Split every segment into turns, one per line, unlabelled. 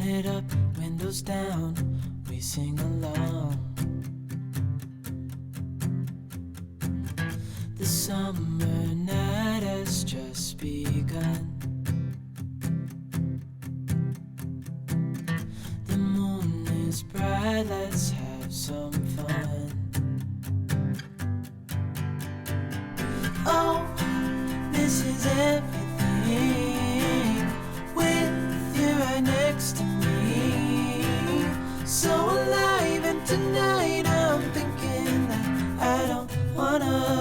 it up, windows down, we sing along. The summer night has just begun. The moon is bright, let's have some fun. Oh, this is everything with you right next to me. So alive, and tonight I'm thinking that I don't wanna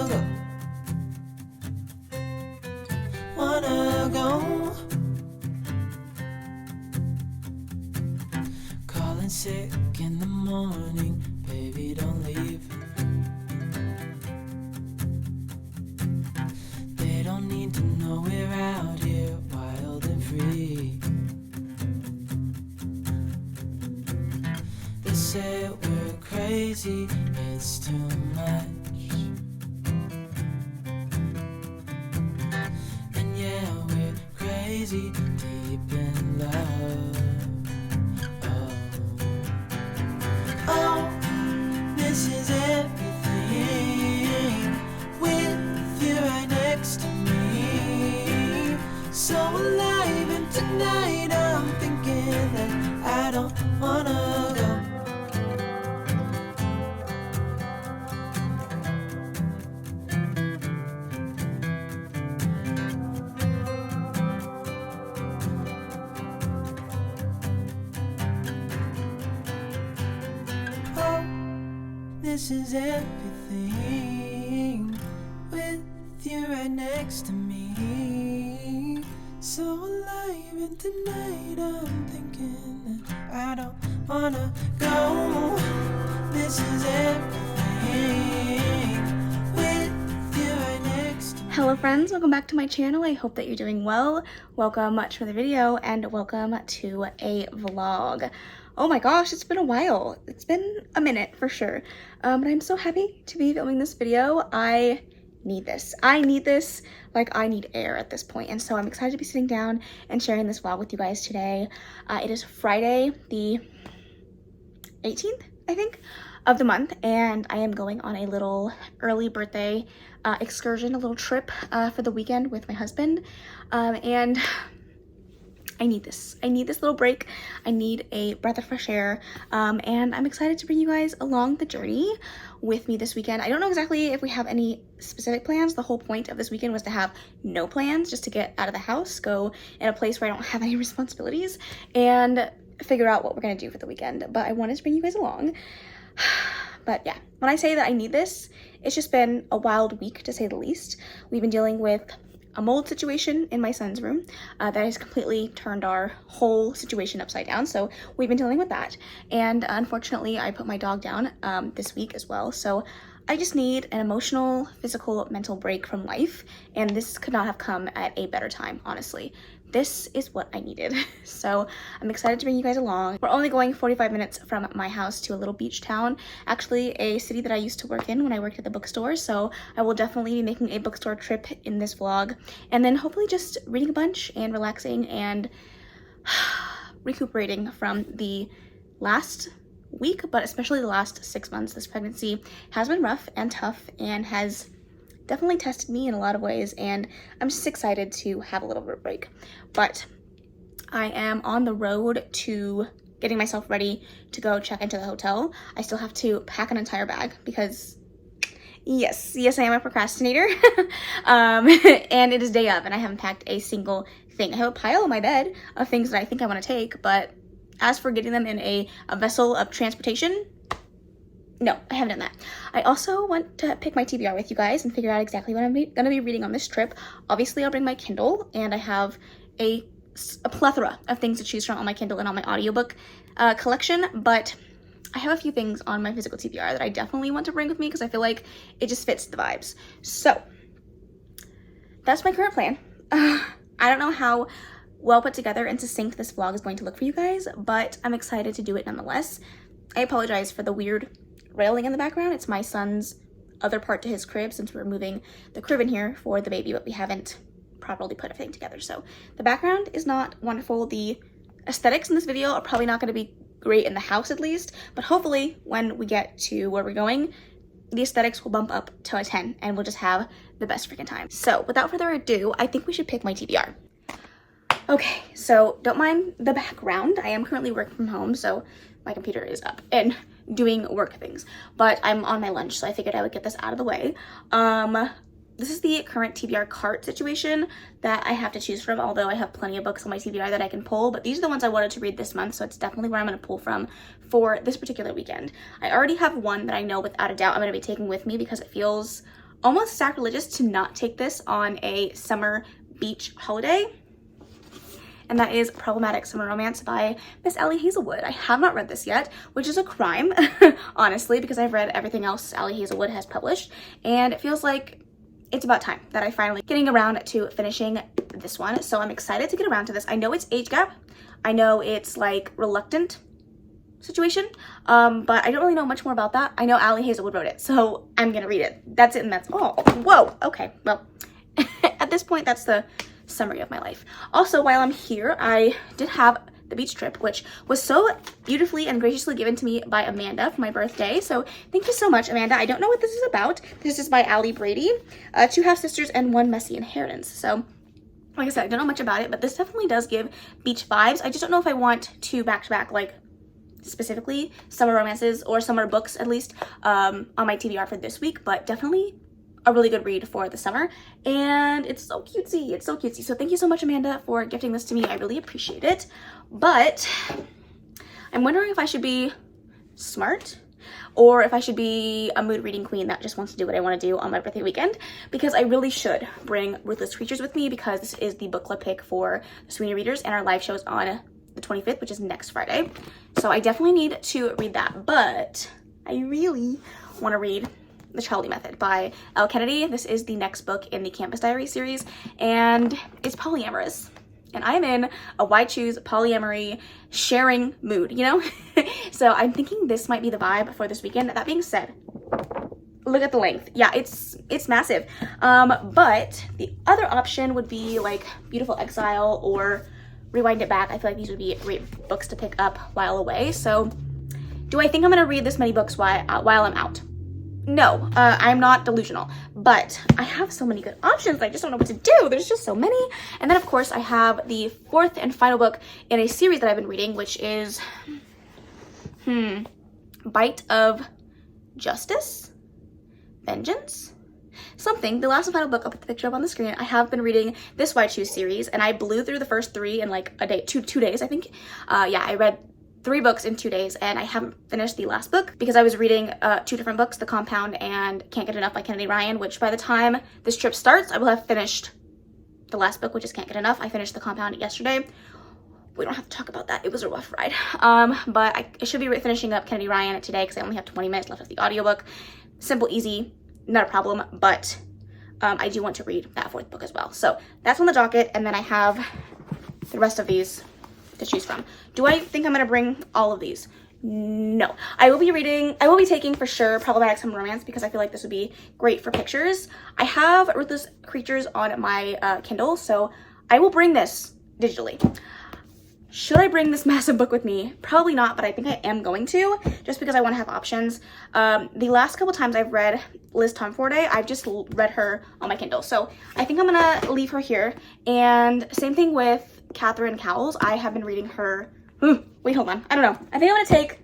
go. Calling sick in the morning, baby, don't leave. They don't need to know we're out here wild and free. They say we're crazy, it's too much. And yeah, we're crazy, deep in love. Oh, this is everything with you right next to me. So alive, and tonight I'm thinking that I don't wanna go. Oh, this is everything with you right next to me. So alive, and tonight I'm thinking that I don't wanna go. This is everything with you right next to me.
Hello friends, welcome back to my channel. I hope that you're doing well. Welcome to the video and welcome to a vlog. Oh my gosh, it's been a while. It's been a minute for sure. But I'm so happy to be filming this video. I need this. I need this like I need air at this point. And so I'm excited to be sitting down and sharing this vlog with you guys today. It is Friday the 18th, I think, of the month, and I am going on a little early birthday excursion, a little trip for the weekend with my husband, and I need this. I need this little break. I need a breath of fresh air, and I'm excited to bring you guys along the journey with me this weekend. I don't know exactly if we have any specific plans. The whole point of this weekend was to have no plans, just to get out of the house, go in a place where I don't have any responsibilities, and figure out what we're gonna do for the weekend. But I wanted to bring you guys along. But yeah, when I say that I need this, it's just been a wild week to say the least. We've been dealing with a mold situation in my son's room that has completely turned our whole situation upside down. So we've been dealing with that. And unfortunately, I put my dog down this week as well. So I just need an emotional, physical, mental break from life. And this could not have come at a better time, honestly. This is what I needed. So I'm excited to bring you guys along. We're only going 45 minutes from my house to a little beach town, actually a city that I used to work in when I worked at the bookstore. So I will definitely be making a bookstore trip in this vlog, and then hopefully just reading a bunch and relaxing and recuperating from the last week, but especially the last 6 months. This pregnancy has been rough and tough and has definitely tested me in a lot of ways, and I'm just excited to have a little bit of a break. But I am on the road to getting myself ready to go check into the hotel. I still have to pack an entire bag because yes, I am a procrastinator. And it is day of and I haven't packed a single thing. I have a pile on my bed of things that I think I want to take, but as for getting them in a vessel of transportation, no, I haven't done that. I also want to pick my TBR with you guys and figure out exactly what I'm gonna be reading on this trip. Obviously, I'll bring my Kindle, and I have a plethora of things to choose from on my Kindle and on my audiobook collection, but I have a few things on my physical TBR that I definitely want to bring with me because I feel like it just fits the vibes. So that's my current plan. I don't know how well put together and succinct this vlog is going to look for you guys, but I'm excited to do it nonetheless. I apologize for the weird railing in the background. It's my son's other part to his crib, since we're moving the crib in here for the baby, but we haven't properly put everything together. So the background is not wonderful. The aesthetics in this video are probably not going to be great in the house at least, but hopefully when we get to where we're going, the aesthetics will bump up to a 10 and we'll just have the best freaking time. So without further ado, I think we should pick my TBR. Okay, so don't mind the background. I am currently working from home, so my computer is up and doing work things, but I'm on my lunch, so I figured I would get this out of the way. This is the current TBR cart situation that I have to choose from, although I have plenty of books on my TBR that I can pull, but these are the ones I wanted to read this month, so it's definitely where I'm going to pull from for this particular weekend. I already have one that I know without a doubt I'm going to be taking with me because it feels almost sacrilegious to not take this on a summer beach holiday. And that is Problematic Summer Romance by Miss Allie Hazelwood. I have not read this yet, which is a crime, honestly, because I've read everything else Allie Hazelwood has published, and it feels like it's about time that I finally getting around to finishing this one. So I'm excited to get around to this. I know it's age gap. I know it's like reluctant situation, but I don't really know much more about that. I know Allie Hazelwood wrote it, so I'm gonna read it. That's it and that's all. Whoa, okay, well, at this point, that's the summary of my life. Also, while I'm here, I did have the beach trip, which was so beautifully and graciously given to me by Amanda for my birthday. So thank you so much, Amanda. I don't know what this is about. This is by Allie Brady, 2 half-sisters and 1 messy inheritance. So like I said, I don't know much about it, but this definitely does give beach vibes. I just don't know if I want 2 back-to-back, like specifically summer romances or summer books at least on my TBR for this week, but definitely a really good read for the summer, and it's so cutesy. It's so cutesy. So thank you so much, Amanda, for gifting this to me. I really appreciate it. But I'm wondering if I should be smart or if I should be a mood reading queen that just wants to do what I want to do on my birthday weekend, because I really should bring Ruthless Creatures with me because this is the book club pick for the Sweeney Readers, and our live show is on the 25th, which is next Friday. So I definitely need to read that, but I really want to read The Charlie Method by Elle Kennedy. This is the next book in the Campus Diary series, and it's polyamorous. And I'm in a why choose polyamory sharing mood, you know? So I'm thinking this might be the vibe for this weekend. That being said, look at the length. Yeah, it's massive. But the other option would be like Beautiful Exile or Rewind It Back. I feel like these would be great books to pick up while away. So do I think I'm gonna read this many books while I'm out? No, I'm not delusional, but I have so many good options. I just don't know what to do. There's just so many. And then of course I have the 4th and final book in a series that I've been reading, which is Bite of Justice? Vengeance? Something. The last and final book, I'll put the picture up on the screen. I have been reading this Why Choose series, and I blew through the first 3 in like a day, two days, I think. Yeah, I read 3 books in 2 days, and I haven't finished the last book because I was reading 2 different books, The Compound and Can't Get Enough by Kennedy Ryan, which by the time this trip starts, I will have finished the last book, which is Can't Get Enough. I finished The Compound yesterday. We don't have to talk about that. It was a rough ride. But I should be finishing up Kennedy Ryan today because I only have 20 minutes left of the audiobook. Simple, easy, not a problem, but I do want to read that 4th book as well. So that's on the docket, and then I have the rest of these to choose from. Do I think I'm gonna bring all of these? No. I will be taking for sure Problematic Summer Romance because I feel like this would be great for pictures. I have Ruthless Creatures on my Kindle, so I will bring this digitally. Should I bring this massive book with me? Probably not, but I think I am going to, just because I want to have options. The last couple times I've read Liz Tomforday, I've just read her on my Kindle, so I think I'm gonna leave her here. And same thing with Catherine Cowles. I have been reading her. Wait, hold on. I don't know. I think I'm gonna take.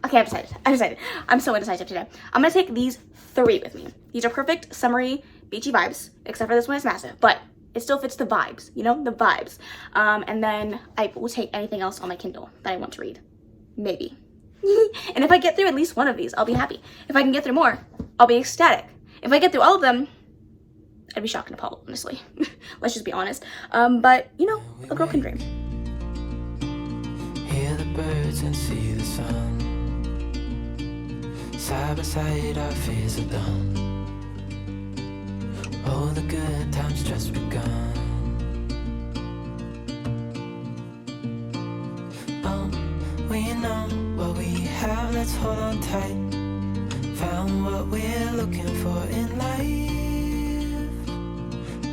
Okay, I decided. I'm so indecisive today. I'm gonna take these 3 with me. These are perfect summery, beachy vibes, except for this one is massive, but it still fits the vibes, you know, the vibes. And then I will take anything else on my Kindle that I want to read. Maybe. And if I get through at least one of these, I'll be happy. If I can get through more, I'll be ecstatic. If I get through all of them, I'd be shocked and appalled, honestly. Let's just be honest. But, you know, a girl can dream.
Hear the birds and see the sun. Side by side, our fears are done. All the good times just begun. We know what we have, let's hold on tight. Found what we're looking for in life.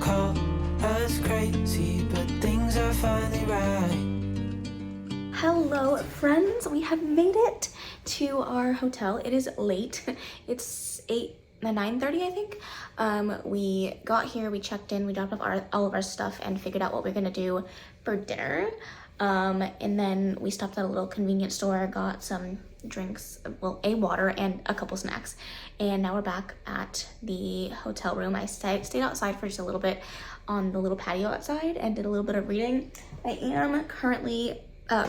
Call us crazy, but things are finally right.
Hello friends, we have made it to our hotel. It is late. It's 9:30 I think. We got here, we checked in, we dropped off all of our stuff and figured out what we're gonna do for dinner. And then we stopped at a little convenience store, got some drinks, well, a water and a couple snacks. And now we're back at the hotel room. I stayed outside for just a little bit on the little patio outside and did a little bit of reading. I am currently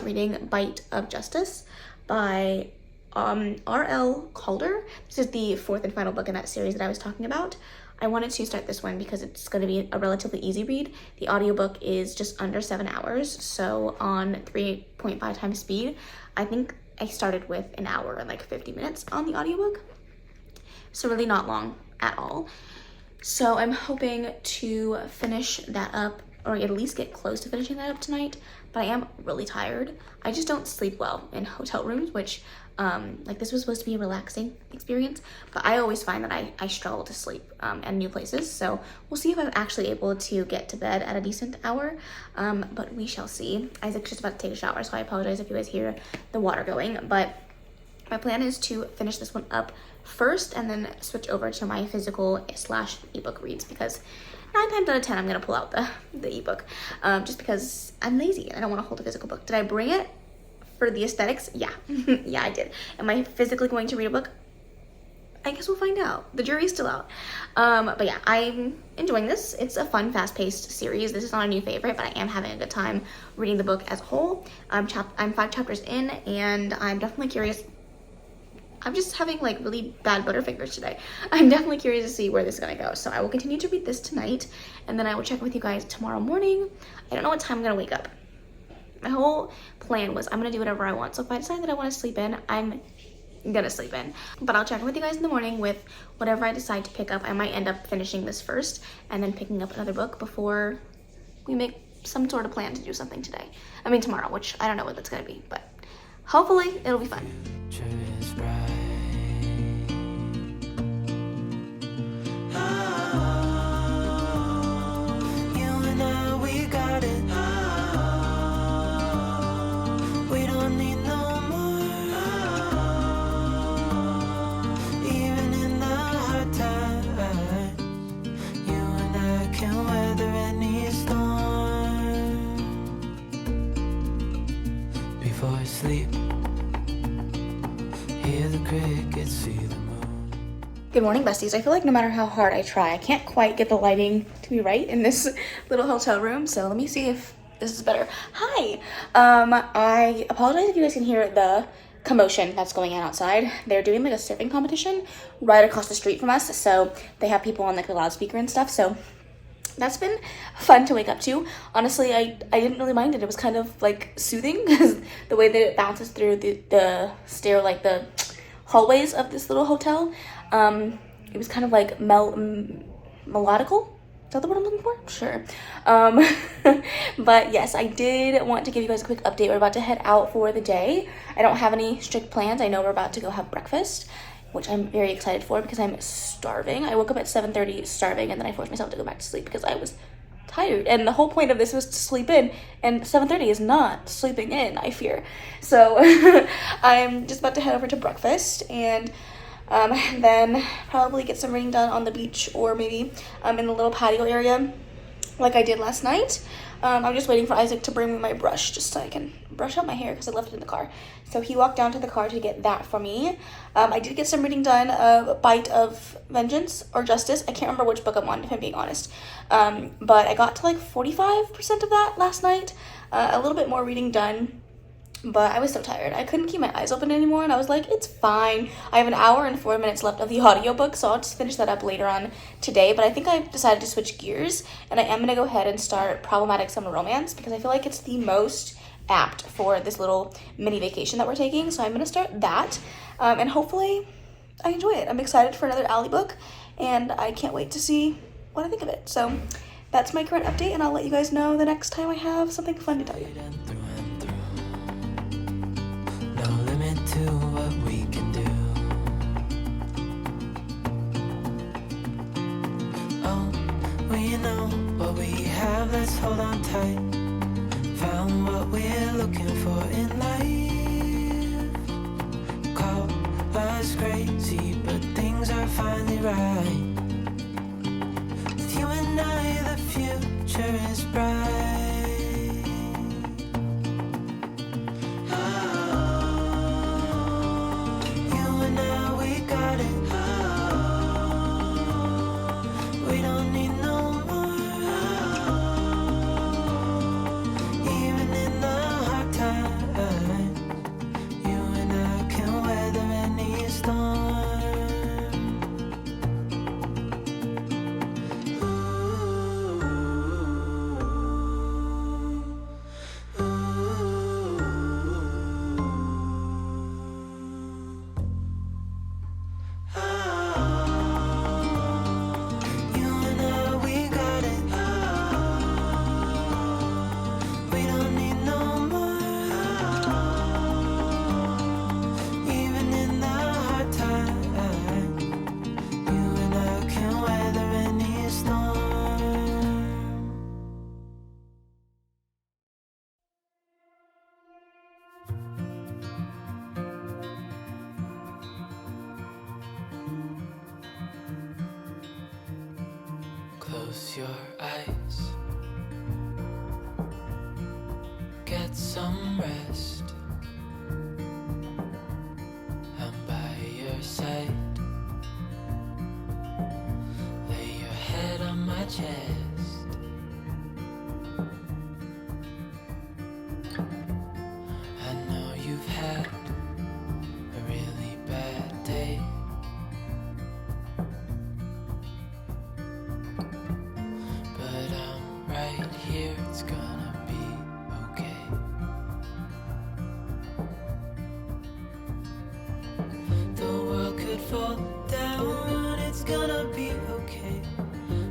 reading Bite of Justice by R.L. Calder. This is the fourth and final book in that series that I was talking about. I wanted to start this one because it's going to be a relatively easy read. The audiobook is just under 7 hours, so on 3.5 times speed. I think I started with an hour and like 50 minutes on the audiobook, so really not long at all. So I'm hoping to finish that up, or at least get close to finishing that up tonight, but I am really tired. I just don't sleep well in hotel rooms, which like this was supposed to be a relaxing experience, but I always find that I struggle to sleep at new places. So we'll see if I'm actually able to get to bed at a decent hour, but we shall see. Isaac's just about to take a shower, so I apologize if you guys hear the water going, but my plan is to finish this one up first and then switch over to my physical / ebook reads, because 9 times out of 10 I'm gonna pull out the ebook, just because I'm lazy and I don't want to hold a physical book. Did I bring it for the aesthetics? Yeah. Yeah, I did. Am I physically going to read a book? I guess we'll find out. The jury's still out. But yeah, I'm enjoying this. It's a fun, fast-paced series. This is not a new favorite, but I am having a good time reading the book as a whole. I'm 5 chapters in, and I'm definitely curious. I'm just having like really bad butterfingers today. I'm definitely curious to see where this is gonna go. So I will continue to read this tonight, and then I will check with you guys tomorrow morning. I don't know what time I'm gonna wake up. My whole plan was I'm gonna do whatever I want. So if I decide that I want to sleep in, I'm gonna sleep in. But I'll check in with you guys in the morning with whatever I decide to pick up. I might end up finishing this first and then picking up another book before we make some sort of plan to do something today. I mean tomorrow, which I don't know what that's gonna be, but hopefully it'll be fun. Good morning, besties. I feel like no matter how hard I try, I can't quite get the lighting to be right in this little hotel room. So let me see if this is better. Hi. I apologize if you guys can hear the commotion that's going on outside. They're doing like a surfing competition right across the street from us. So they have people on like the loudspeaker and stuff. So that's been fun to wake up to. Honestly, I didn't really mind it. It was kind of like soothing because the way that it bounces through the stair, like the hallways of this little hotel. It was kind of like melodical. Is that the word I'm looking for? Sure. But yes, I did want to give you guys a quick update. We're about to head out for the day. I don't have any strict plans. I know we're about to go have breakfast, which I'm very excited for because I'm starving. I woke up at 7:30 starving, and then I forced myself to go back to sleep because I was tired. And the whole point of this was to sleep in, and 7:30 is not sleeping in, I fear. So I'm just about to head over to breakfast and then probably get some reading done on the beach or maybe in the little patio area like I did last night. I'm just waiting for Isaac to bring me my brush just so I can brush out my hair because I left it in the car. So he walked down to the car to get that for me. I did get some reading done of Bite of Vengeance or Justice. I can't remember which book I'm on, if I'm being honest. But I got to like 45% of that last night. A little bit more reading done. But I was so tired. I couldn't keep my eyes open anymore, and I was like, it's fine. I have an hour and 4 minutes left of the audiobook, so I'll just finish that up later on today. But I think I've decided to switch gears, and I am going to go ahead and start Problematic Summer Romance because I feel like it's the most apt for this little mini vacation that we're taking. So I'm going to start that, and hopefully I enjoy it. I'm excited for another Ally book, and I can't wait to see what I think of it. So that's my current update, and I'll let you guys know the next time I have something fun to tell you.
To what we can do. Oh, we know hold on tight. Found what we're looking for in life. future is bright. You and I, we got it. We don't need no more. Even in the hard times, you and I can weather any storm. Close your eyes, get some rest. I'm by your side. Lay your head on my chest. I know you've had a really bad day. But I'm right here, it's gonna be okay. The world could fall down, it's gonna be okay.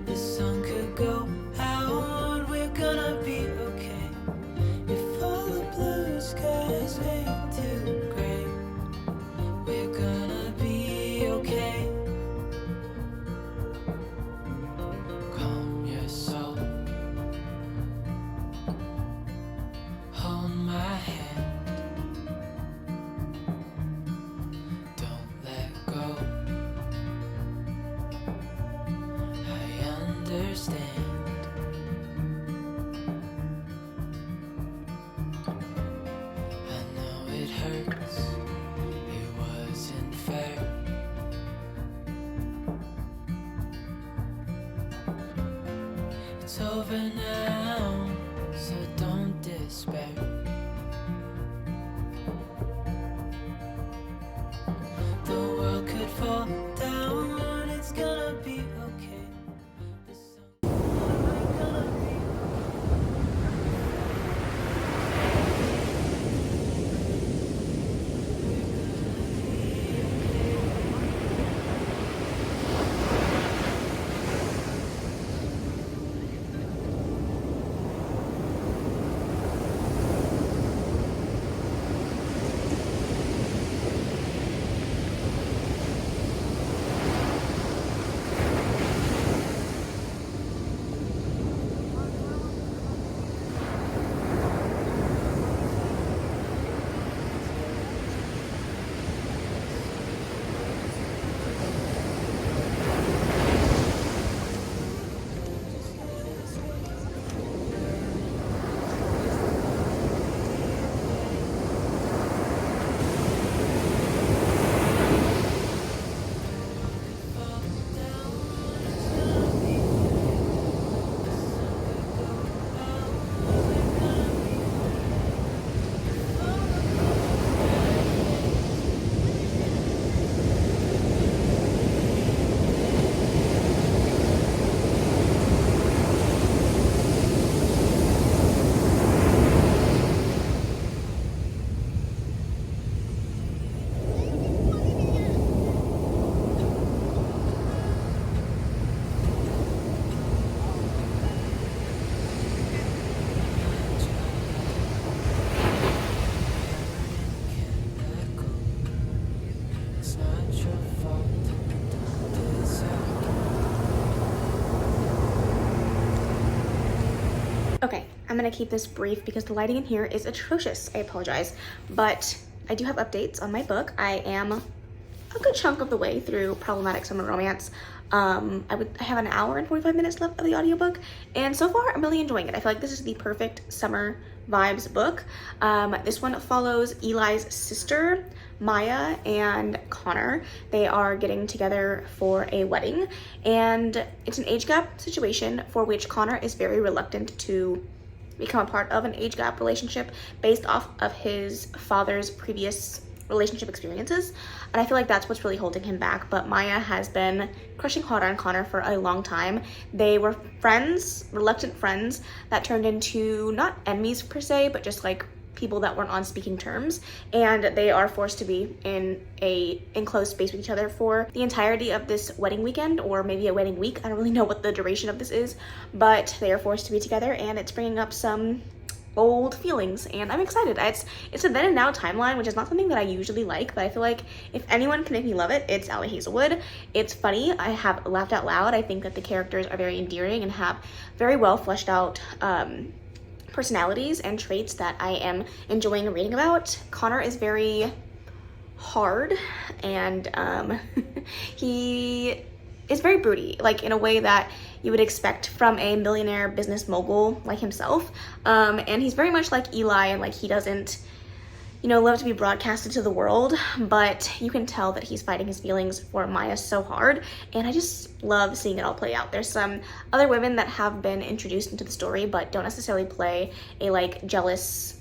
The sun could go out, we're gonna be okay. If all the blue skies fade to gray, we're gonna be okay. Calm your soul, hold my hand, don't let go. I understand. I know it hurts, it wasn't fair. It's over now, so don't despair. The world could fall down, it's gonna be okay. The sun, we're gonna be
Okay, I'm gonna keep this brief because the lighting in here is atrocious. I apologize, but I do have updates on my book. I am a good chunk of the way through Problematic Summer Romance. I have an hour and 45 minutes left of the audiobook, and so far I'm really enjoying it. I feel like this is the perfect summer vibes book. This one follows Eli's sister, Maya, and Connor. They are getting together for a wedding, and it's an age gap situation for which Connor is very reluctant to become a part of an age gap relationship based off of his father's previous relationship experiences, and I feel like that's what's really holding him back. But Maya has been crushing hard on Connor for a long time. They were friends, reluctant friends, that turned into not enemies per se, but just like people that weren't on speaking terms, and they are forced to be in a enclosed space with each other for the entirety of this wedding weekend, or maybe a wedding week. I don't really know what the duration of this is, but they are forced to be together, and it's bringing up some old feelings, and I'm excited. It's a then and now timeline, which is not something that I usually like, but I feel like if anyone can make me love it, it's Ali Hazelwood. It's funny. I have laughed out loud. I think that the characters are very endearing and have very well fleshed out personalities and traits that I am enjoying reading about. Connor is very hard, and he is very broody, like in a way that you would expect from a millionaire business mogul like himself. And he's very much like Eli, and like he doesn't, you know, love to be broadcasted to the world, but you can tell that he's fighting his feelings for Maya so hard, and I just love seeing it all play out. There's some other women that have been introduced into the story but don't necessarily play a like jealous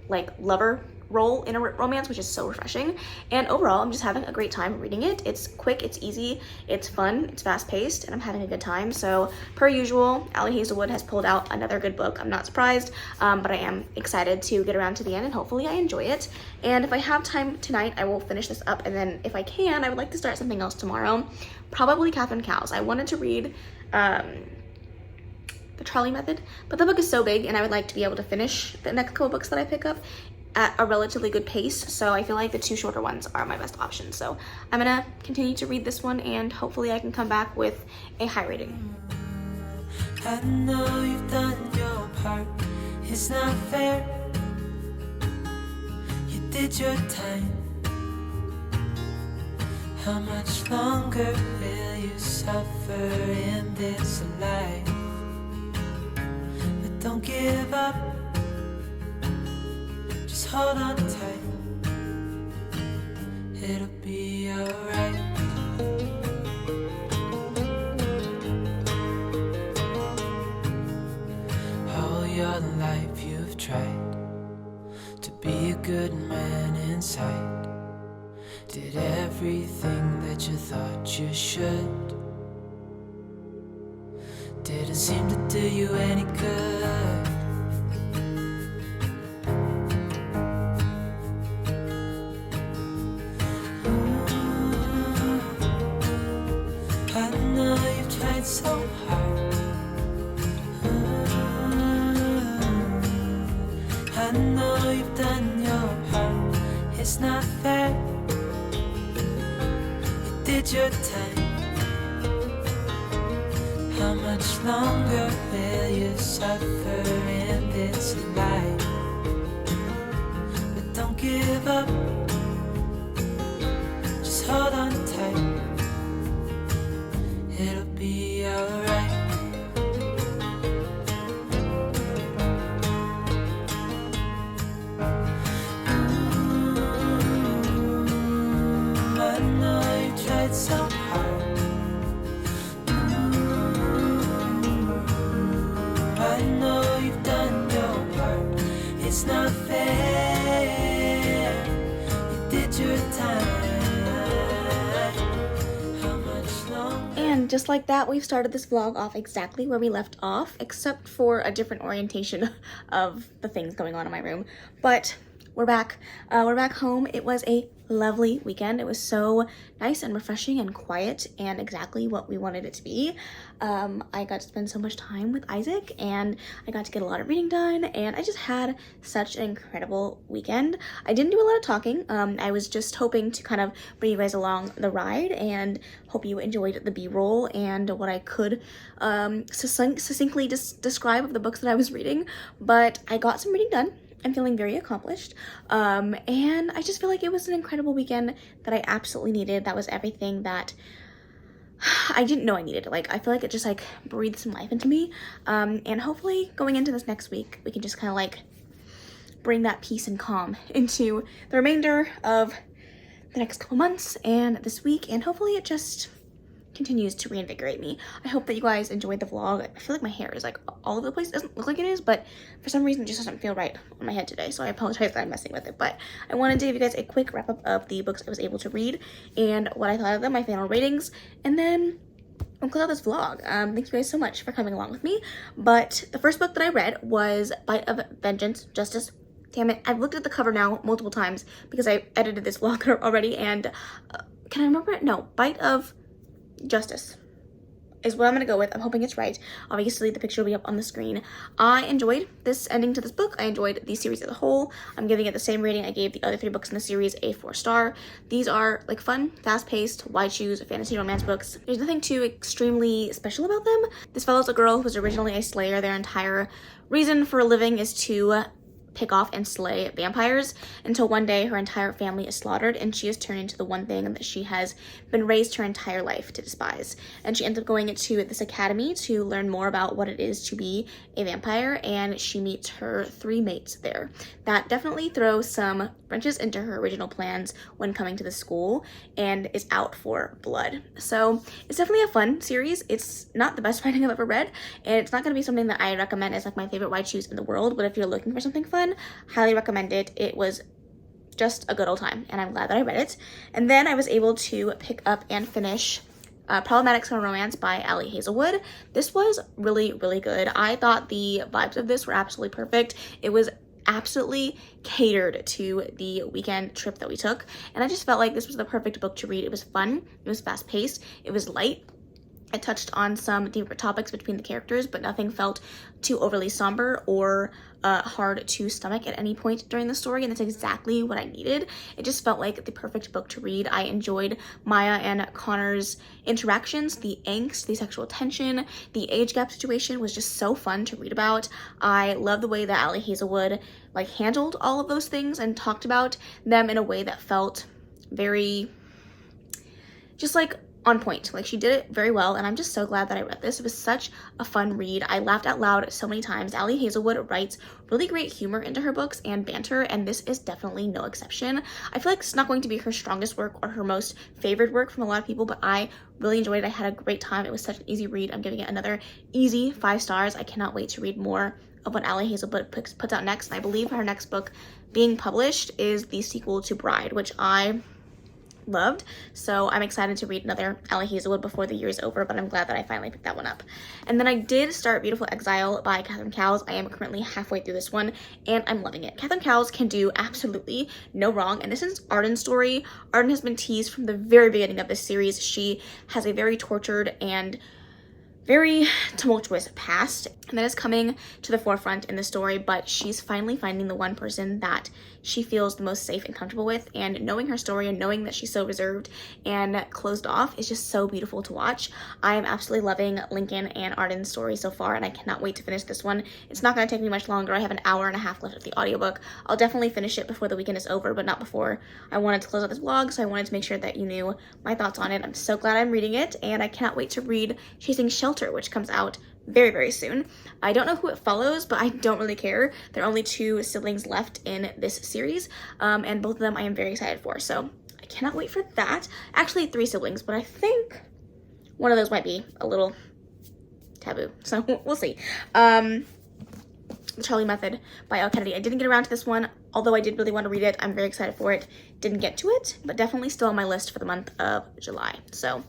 like lover role in a romance, which is so refreshing. And overall, I'm just having a great time reading it. It's quick, it's easy, it's fun, it's fast-paced, and I'm having a good time. So per usual, Ali Hazelwood has pulled out another good book. I'm not surprised, but I am excited to get around to the end, and hopefully I enjoy it. And if I have time tonight, I will finish this up, and then if I can, I would like to start something else tomorrow, probably Catherine Cowles. I wanted to read The Trolley Method, but the book is so big, and I would like to be able to finish the next couple books that I pick up at a relatively good pace, so I feel like the two shorter ones are my best option. So I'm gonna continue to read this one, and hopefully I can come back with a high rating.
I know you've done your part, it's not fair. You did your time. How much longer will you suffer in this life? But don't give up, just hold on tight, it'll be alright. All your life you've tried to be a good man inside, did everything that you thought you should. Didn't seem to do you any good. I know you've tried so hard. I know you've done your part, it's not fair. You did your time. How much longer will you suffer in this life? But don't give up, just hold on tight, it'll be alright. I know you tried so hard. I know you've done your part, it's not fair. You did your time. How much longer?
And just like that, we've started this vlog off exactly where we left off, except for a different orientation of the things going on in my room. But we're back. We're back home. It was a lovely weekend. It was so nice and refreshing and quiet, and exactly what we wanted it to be. I got to spend so much time with Isaac, and I got to get a lot of reading done, and I just had such an incredible weekend. I didn't do a lot of talking. I was just hoping to kind of bring you guys along the ride, and hope you enjoyed the B-roll and what I could succinctly describe of the books that I was reading. But I got some reading done. I'm feeling very accomplished, and I just feel like it was an incredible weekend that I absolutely needed. That was everything that I didn't know I needed it. Like, I feel like it just like breathed some life into me. And hopefully going into this next week, we can just kind of like bring that peace and calm into the remainder of the next couple months and this week, and hopefully it just continues to reinvigorate me. I hope that you guys enjoyed the vlog. I feel like my hair is like all over the place. It doesn't look like it is, but for some reason it just doesn't feel right on my head today, so I apologize that I'm messing with it. But I wanted to give you guys a quick wrap up of the books I was able to read and what I thought of them, my final ratings, and then I'll close out this vlog. Thank you guys so much for coming along with me. But the first book that I read was Bite of Vengeance, Justice. Damn it, I've looked at the cover now multiple times because I edited this vlog already, and can I remember it? No, Bite of Justice is what I'm gonna go with. I'm hoping it's right. Obviously the picture will be up on the screen. I enjoyed this ending to this book. I enjoyed the series as a whole. I'm giving it the same rating I gave the other 3 books in the series, a 4-star. These are like fun, fast-paced, wide choose fantasy romance books. There's nothing too extremely special about them. This follows a girl who was originally a slayer. Their entire reason for a living is to pick off and slay vampires, until one day her entire family is slaughtered and she is turned into the one thing that she has been raised her entire life to despise. And she ends up going into this academy to learn more about what it is to be a vampire, and she meets her 3 mates there. That definitely throws some wrenches into her original plans when coming to the school and is out for blood. So it's definitely a fun series. It's not the best writing I've ever read, and it's not going to be something that I recommend as like my favorite wide shoes in the world, but if you're looking for something fun, highly recommend it. It was just a good old time, and I'm glad that I read it. And then I was able to pick up and finish Problematic Summer Romance by Ali Hazelwood. This was really, really good. I thought the vibes of this were absolutely perfect. It was absolutely catered to the weekend trip that we took, and I just felt like this was the perfect book to read. It was fun, it was fast-paced, it was light. It touched on some deeper topics between the characters, but nothing felt too overly somber or hard to stomach at any point during the story, and that's exactly what I needed. It just felt like the perfect book to read. I enjoyed Maya and Connor's interactions, the angst, the sexual tension, the age gap situation was just so fun to read about. I love the way that Ali Hazelwood like handled all of those things and talked about them in a way that felt very just like on point. Like, she did it very well, and I'm just so glad that I read this. It was such a fun read. I laughed out loud so many times. Ali Hazelwood writes really great humor into her books and banter, and this is definitely no exception. I feel like it's not going to be her strongest work or her most favored work from a lot of people, but I really enjoyed it. I had a great time. It was such an easy read. I'm giving it another easy 5 stars. I cannot wait to read more of what Ali Hazelwood puts out next, and I believe her next book being published is the sequel to Bride, which I loved, so I'm excited to read another Ali Hazelwood before the year is over, but I'm glad that I finally picked that one up. And then I did start Beautiful Exile by Catherine Cowles. I am currently halfway through this one, and I'm loving it. Catherine Cowles can do absolutely no wrong, and this is Arden's story. Arden has been teased from the very beginning of this series. She has a very tortured and very tumultuous past, and that is coming to the forefront in the story, but she's finally finding the one person that she feels the most safe and comfortable with, and knowing her story and knowing that she's so reserved and closed off is just so beautiful to watch. I am absolutely loving Lincoln and Arden's story so far, and I cannot wait to finish this one. It's not going to take me much longer. I have an hour and a half left of the audiobook. I'll definitely finish it before the weekend is over, but not before I wanted to close out this vlog, so I wanted to make sure that you knew my thoughts on it. I'm so glad I'm reading it, and I cannot wait to read Chasing Shelter, which comes out very, very soon. I don't know who it follows, but I don't really care. There are only 2 siblings left in this series, and both of them I am very excited for, so I cannot wait for that. Actually, 3 siblings, but I think one of those might be a little taboo, so we'll see. The Charlie Method by Elle Kennedy. I didn't get around to this one, although I did really want to read it. I'm very excited for it. Didn't get to it, but definitely still on my list for the month of July. So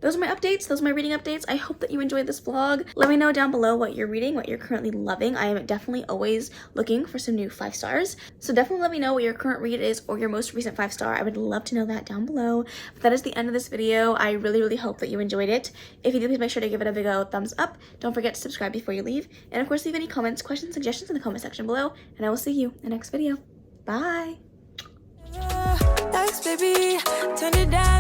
those are my updates. Those are my reading updates. I hope that you enjoyed this vlog. Let me know down below what you're reading, what you're currently loving. I am definitely always looking for some new 5 stars. So definitely let me know what your current read is or your most recent 5 star. I would love to know that down below. But that is the end of this video. I really, really hope that you enjoyed it. If you did, please make sure to give it a big old thumbs up. Don't forget to subscribe before you leave. And of course, leave any comments, questions, suggestions in the comment section below. And I will see you in the next video. Bye.
Thanks, baby. Turn it down.